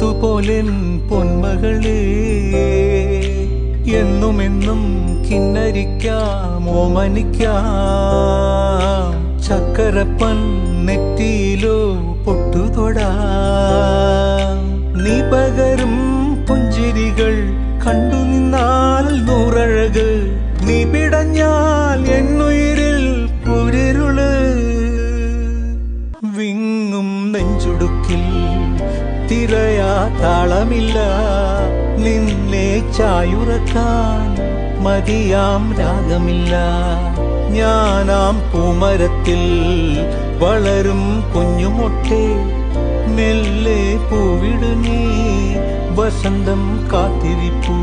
മുത്തുപോലെൻ പൊന്മകളേ, എന്നുമെന്നും കിന്നരിക്കാം ഓമനിക്കാം. ചക്കരപ്പൻ നെറ്റിയിലോ പൊട്ടുതൊടാം. നീ പകരും പുഞ്ചിരികൾ കണ്ടു നിന്നാൽ നൂറഴക്. നീ പിടഞ്ഞാൽ എന്നുയിരിൽ കുരിരുള്. വിങ്ങും നെഞ്ചുടുക്കിൽ തിരയാ താളമില്ല. നിന്നെ ചായുറക്കാൻ മതിയാം രാഗമില്ല. ഞാനാം പൂമരത്തിൽ വളരും കുഞ്ഞുമൊട്ടെ, മെല്ലെ പൂവിടു നീ വസന്തം കാത്തിരിപ്പൂ.